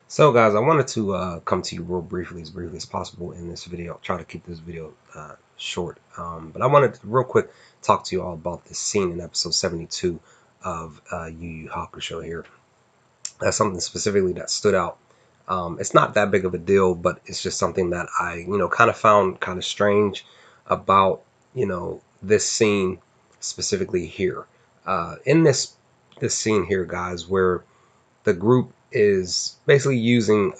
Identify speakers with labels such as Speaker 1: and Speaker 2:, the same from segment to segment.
Speaker 1: So guys, I wanted to come to you real briefly, as briefly as possible in this video. I'll try to keep this video short. But I wanted to real quick talk to you all about this scene in episode 72 of Yu Yu Hakusho here. That's something specifically that stood out. It's not that big of a deal, but it's just something that I, kind of found kind of strange about, this scene specifically here. In this scene here, guys, where the group is basically using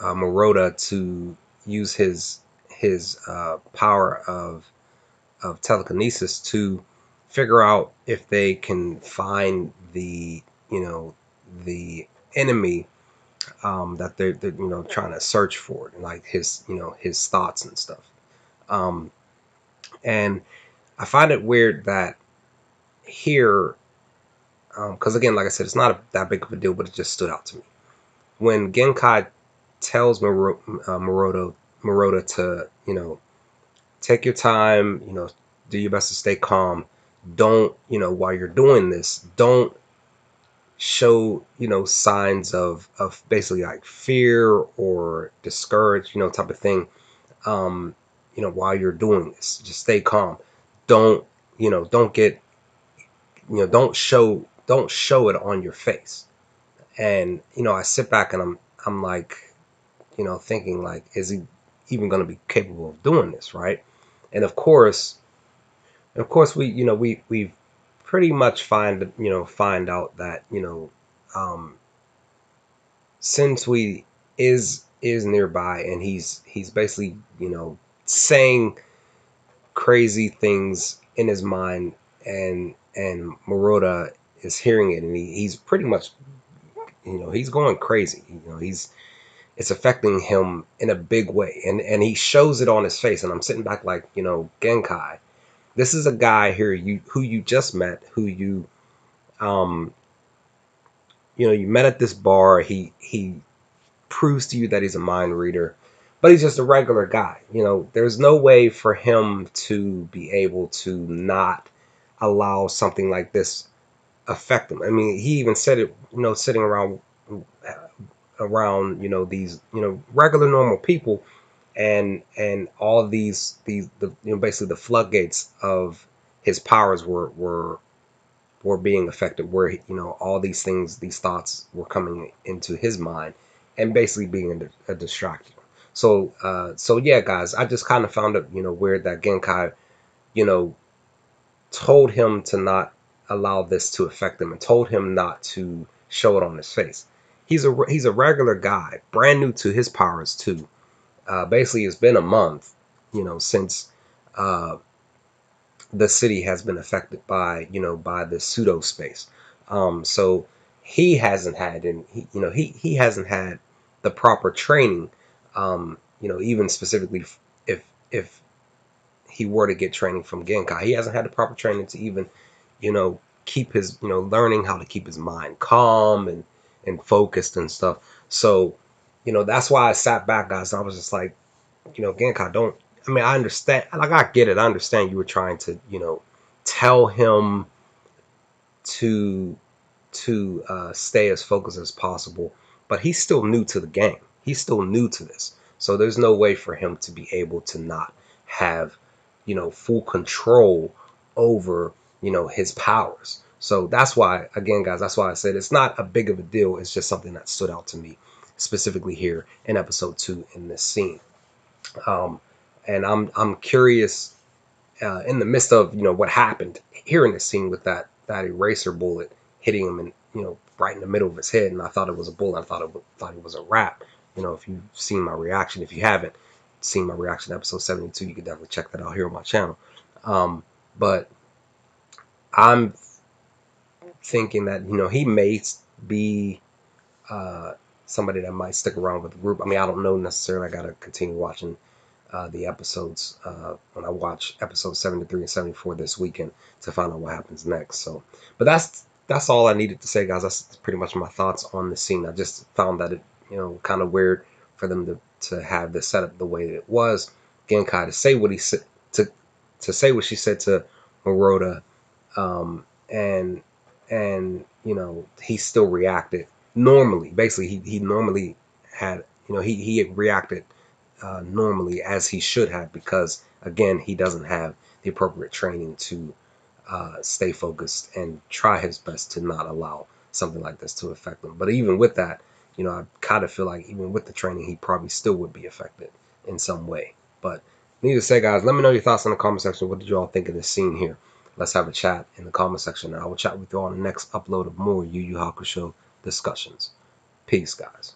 Speaker 1: Murota to use his power of telekinesis to figure out if they can find the enemy that they're trying to search for, like his thoughts and stuff. Um, and I find it weird that here, because again, like I said, it's not that big of a deal, but it just stood out to me when Genkai tells Murota to, take your time, do your best to stay calm. Don't, while you're doing this, don't show, signs of basically like fear or discouraged, type of thing. Um, while you're doing this, just stay calm. Don't, don't get, don't show it on your face. And, I sit back and I'm like, thinking like, is he even going to be capable of doing this, right? And of course, we pretty much find out that um, since is nearby and he's basically saying crazy things in his mind, and Murota is hearing it, and he's pretty much he's going crazy. It's affecting him in a big way, and he shows it on his face. And I'm sitting back like, Genkai, this is a guy here who you just met, who um you met at this bar. He proves to you that he's a mind reader, but he's just a regular guy. There's no way for him to be able to not allow something like this affect him. I mean, he even said it, sitting around these regular normal people, and all of these basically the floodgates of his powers were being affected, where all these things, these thoughts were coming into his mind and basically being a distraction. So yeah, guys, I just kind of found it weird that Genkai you know told him to not allow this to affect him and told him not to show it on his face. He's a regular guy, brand new to his powers too. Basically, it's been a month, since uh, the city has been affected by by this pseudo space. So he hasn't had, and he hasn't had the proper training. Even specifically if he were to get training from Genkai, he hasn't had the proper training to even keep his learning how to keep his mind calm and focused and stuff. So that's why I sat back, guys, and I was just like, Genkai, don't. I mean, I understand. Like, I get it. I understand you were trying to, tell him to stay as focused as possible, but he's still new to the game. He's still new to this, so there's no way for him to be able to not have, full control over, his powers. So that's why, again, guys, that's why I said it's not a big of a deal. It's just something that stood out to me, specifically here in episode 2 in this scene. Um, and I'm curious, in the midst of what happened here in this scene with that eraser bullet hitting him, and right in the middle of his head, and I thought it was a bullet. I thought it was a wrap. If you've seen my reaction, if you haven't seen my reaction to episode 72, you can definitely check that out here on my channel. But I'm thinking that he may be uh, somebody that might stick around with the group. I mean, I don't know necessarily. I gotta continue watching the episodes when I watch episodes 73 and 74 this weekend to find out what happens next. So, but that's all I needed to say, guys. That's pretty much my thoughts on the scene. I just found that it kind of weird for them to have this set up the way that it was. Genkai to say what he said, to say what she said to Murota, and he still reacted normally. Basically, he normally had, he reacted normally as he should have, because again, he doesn't have the appropriate training to stay focused and try his best to not allow something like this to affect him. But even with that, I kind of feel like even with the training, he probably still would be affected in some way. But needless to say, guys, let me know your thoughts in the comment section. What did you all think of this scene here? Let's have a chat in the comment section, and I will chat with you all in the next upload of more Yu Yu Hakusho discussions. Peace, guys.